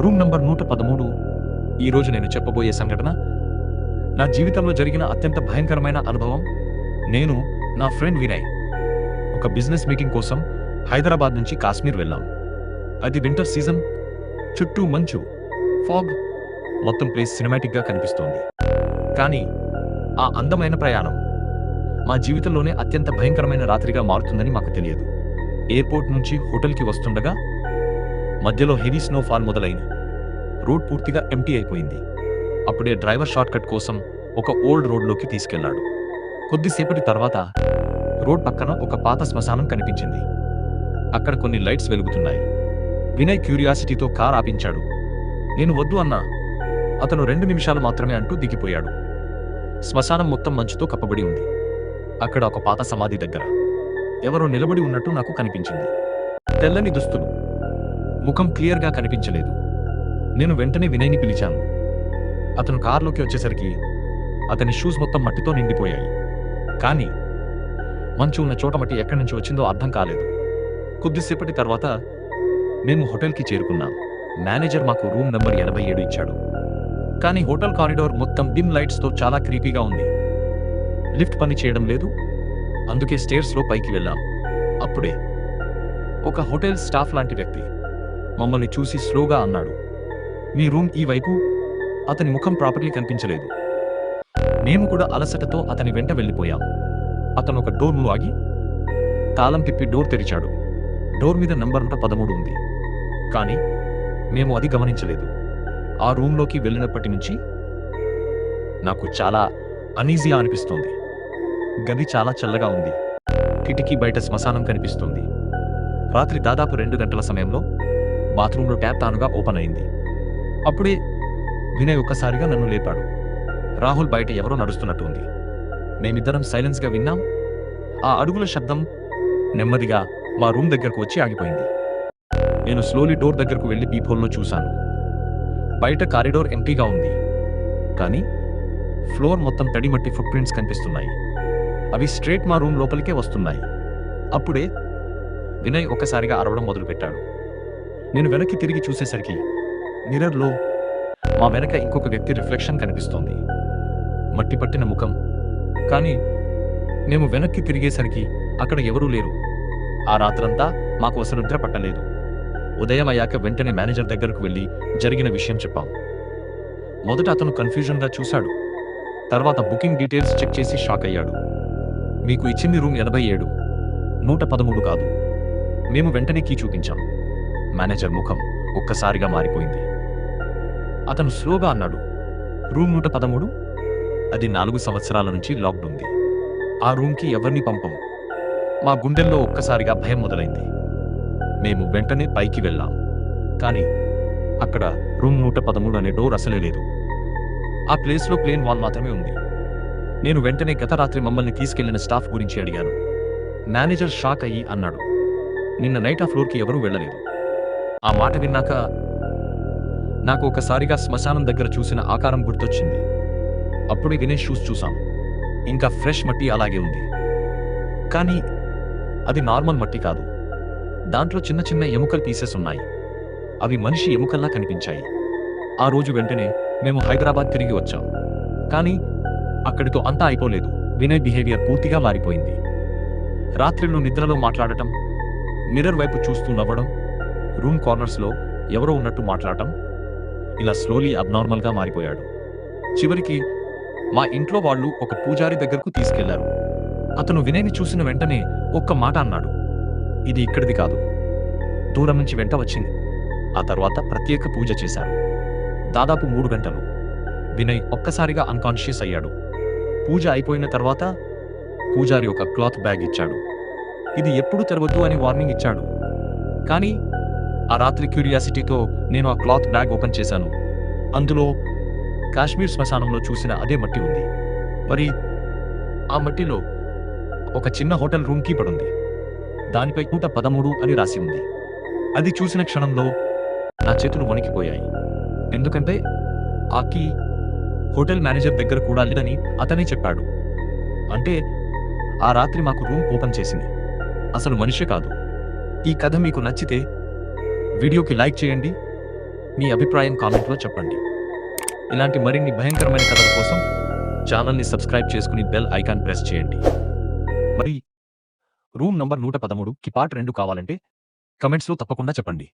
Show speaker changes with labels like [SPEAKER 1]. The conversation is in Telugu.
[SPEAKER 1] Room number 113. ఈరోజు నేను చెప్పబోయే సంఘటన నా జీవితంలో జరిగిన అత్యంత భయంకరమైన అనుభవం. నేను నా ఫ్రెండ్ వినయ్ ఒక బిజినెస్ మీటింగ్ కోసం హైదరాబాద్ నుంచి కాశ్మీర్ వెళ్ళాం. అది వింటర్ సీజన్. చుట్టూ మంచు, ఫాగ్, మొత్తం ప్లేస్ సినిమాటిక్గా కనిపిస్తోంది. కానీ ఆ అందమైన ప్రయాణం మా జీవితంలోనే అత్యంత భయంకరమైన రాత్రిగా మారుతుందని మాకు తెలియదు. ఎయిర్పోర్ట్ నుంచి హోటల్కి వస్తుండగా మధ్యలో హెవీ స్నోఫాల్ మొదలైంది. రోడ్ పూర్తిగా ఎంటీ అయిపోయింది. అప్పుడే డ్రైవర్ షార్ట్కట్ కోసం ఒక ఓల్డ్ రోడ్లోకి తీసుకెళ్లాడు. కొద్దిసేపటి తర్వాత రోడ్ పక్కన ఒక పాత శ్మశానం కనిపించింది. అక్కడ కొన్ని లైట్స్ వెలుగుతున్నాయి. వినయ్ క్యూరియాసిటీతో కార్ ఆపించాడు. నేను వద్దు అన్నా. అతను 2 నిమిషాలు మాత్రమే అంటూ దిగిపోయాడు. శ్మశానం మొత్తం మంచుతో కప్పబడి ఉంది. అక్కడ ఒక పాత సమాధి దగ్గర ఎవరో నిలబడి ఉన్నట్టు నాకు కనిపించింది. తెల్లని దుస్తులు, ముఖం క్లియర్గా కనిపించలేదు. నేను వెంటనే వినయ్ని పిలిచాను. అతను కారులోకి వచ్చేసరికి అతని షూస్ మొత్తం మట్టితో నిండిపోయాయి. కానీ మంచు ఉన్న చోట మట్టి ఎక్కడి నుంచి వచ్చిందో అర్థం కాలేదు. కొద్దిసేపటి తర్వాత మేము హోటల్కి చేరుకున్నాం. మేనేజర్ మాకు రూమ్ నంబర్ 87 ఇచ్చాడు. కానీ హోటల్ కారిడార్ మొత్తం డిమ్ లైట్స్తో చాలా క్రీపీగా ఉంది. లిఫ్ట్ పని చేయడం లేదు. అందుకే స్టేర్స్లో పైకి వెళ్ళాం. అప్పుడే ఒక హోటల్ స్టాఫ్ లాంటి వ్యక్తి మమ్మల్ని చూసి స్లోగా అన్నాడు, మీ రూమ్ ఈ వైపు. అతని ముఖం ప్రాపర్లీ కనిపించలేదు. మేము కూడా అలసటతో అతని వెంట వెళ్ళిపోయాం. అతను ఒక డోర్ను ఆగి తాళం తిప్పి డోర్ తెరిచాడు. డోర్ మీద నంబర్ 13 ఉంది. కానీ మేము అది గమనించలేదు. ఆ రూమ్లోకి వెళ్ళినప్పటి నుంచి నాకు చాలా అనీజీగా అనిపిస్తోంది. గది చాలా చల్లగా ఉంది. కిటికీ బయట శ్మశానం కనిపిస్తుంది. రాత్రి దాదాపు 2 గంటల సమయంలో బాత్రూంలో ట్యాప్ తానుగా ఓపెన్ అయింది. అప్పుడే వినయ్ ఒక్కసారిగా నన్ను లేపాడు. రాహుల్, బయట ఎవరో నడుస్తున్నట్టు ఉంది. మేమిద్దరం సైలెన్స్గా విన్నాం. ఆ అడుగుల శబ్దం నెమ్మదిగా మా రూమ్ దగ్గరకు వచ్చి ఆగిపోయింది. నేను స్లోలీ డోర్ దగ్గరకు వెళ్ళి పీప్హోల్లో చూశాను. బయట కారిడోర్ ఎంటీగా ఉంది. కానీ ఫ్లోర్ మొత్తం తడిమట్టి ఫుట్ ప్రింట్స్ కనిపిస్తున్నాయి. అవి స్ట్రేట్ మా రూమ్ లోపలికే వస్తున్నాయి. అప్పుడే వినయ్ ఒక్కసారిగా అరవడం మొదలుపెట్టాడు. నేను వెనక్కి తిరిగి చూసేసరికి మిర్రర్లో మా వెనక ఇంకొక వ్యక్తి రిఫ్లెక్షన్ కనిపిస్తోంది. మట్టి పట్టిన ముఖం. కానీ మేము వెనక్కి తిరిగేసరికి అక్కడ ఎవరూ లేరు. ఆ రాత్రంతా మాకు అసలు నిద్ర పట్టలేదు. ఉదయం అయ్యాక వెంటనే మేనేజర్ దగ్గరకు వెళ్ళి జరిగిన విషయం చెప్పాం. మొదట అతను కన్ఫ్యూజన్గా చూశాడు. తర్వాత బుకింగ్ డీటెయిల్స్ చెక్ చేసి షాక్ అయ్యాడు. మీకు ఇచ్చింది రూమ్ 87, 113 కాదు. మేము వెంటనే కీ చూపించాం. మేనేజర్ ముఖం ఒక్కసారిగా మారిపోయింది. అతను స్లోగా అన్నాడు, రూమ్ 113? అది 4 సంవత్సరాల నుంచి లాక్డ్ ఉంది. ఆ రూమ్కి ఎవరిని పంపం. మా గుండెల్లో ఒక్కసారిగా భయం మొదలైంది. మేము వెంటనే పైకి వెళ్ళాం. కానీ అక్కడ రూమ్ 113 అనే డోర్ అసలే లేదు. ఆ ప్లేస్లో ప్లేన్ వాల్ మాత్రమే ఉంది. నేను వెంటనే గత రాత్రి మమ్మల్ని తీసుకెళ్లిన స్టాఫ్ గురించి అడిగాను. మేనేజర్ షాక్ అయ్యి అన్నాడు, నిన్న నైట్ ఆ ఫ్లోర్కి ఎవరూ వెళ్ళలేదు. ఆ మాట విన్నాక నాకు ఒకసారిగా శ్మశానం దగ్గర చూసిన ఆకారం గుర్తొచ్చింది. అప్పుడే వినయ్ షూస్ చూసాం. ఇంకా ఫ్రెష్ మట్టి అలాగే ఉంది. కానీ అది నార్మల్ మట్టి కాదు. దాంట్లో చిన్న చిన్న ఎముకల పీసెస్ ఉన్నాయి. అవి మనిషి ఎముకల్లా కనిపించాయి. ఆ రోజు వెంటనే మేము హైదరాబాద్ తిరిగి వచ్చాం. కానీ అక్కడితో అంతా అయిపోలేదు. వినయ్ బిహేవియర్ పూర్తిగా మారిపోయింది. రాత్రిలో నిద్రలో మాట్లాడటం, మిర్రర్ వైపు చూస్తూ నవ్వడం, రూమ్ కార్నర్స్లో ఎవరో ఉన్నట్టు మాట్లాడటం, ఇలా స్లోలీ అబ్నార్మల్గా మారిపోయాడు. చివరికి మా ఇంట్లో వాళ్ళు ఒక పూజారి దగ్గరకు తీసుకెళ్లారు. అతను వినయ్ని చూసిన వెంటనే ఒక్క మాట అన్నాడు, ఇది ఇక్కడిది కాదు, దూరం నుంచి వెంట వచ్చింది. ఆ తర్వాత ప్రత్యేక పూజ చేశారు. దాదాపు 3 గంటలు. వినయ్ ఒక్కసారిగా అన్కాన్షియస్ అయ్యాడు. పూజ అయిపోయిన తర్వాత పూజారి ఒక క్లాత్ బ్యాగ్ ఇచ్చాడు. ఇది ఎప్పుడు తెరవద్దు అని వార్నింగ్ ఇచ్చాడు. కానీ ఆ రాత్రి క్యూరియాసిటీతో నేను ఆ క్లాత్ బ్యాగ్ ఓపెన్ చేశాను. అందులో కాశ్మీర్ శ్మశానంలో చూసిన అదే మట్టి ఉంది. మరి ఆ మట్టిలో ఒక చిన్న హోటల్ రూమ్ కీపర్ ఉంది. దానిపై 113 అని రాసి ఉంది. అది చూసిన క్షణంలో నా చేతులు వణికిపోయాయి. ఎందుకంటే ఆ కీ హోటల్ మేనేజర్ దగ్గర కూడా లేదని అతనే చెప్పాడు. అంటే ఆ రాత్రి మాకు రూమ్ ఓపెన్ చేసింది అసలు మనిషే కాదు. ఈ కథ మీకు నచ్చితే వీడియోకి లైక్ చేయండి. మీ అభిప్రాయం కామెంట్లో చెప్పండి. ఇలాంటి మరిన్ని భయంకరమైన కథల కోసం ఛానల్ని సబ్స్క్రైబ్ చేసుకుని బెల్ ఐకాన్ ప్రెస్ చేయండి. మరి రూమ్ నంబర్ 113కి పార్ట్ 2 కావాలంటే కమెంట్స్లో తప్పకుండా చెప్పండి.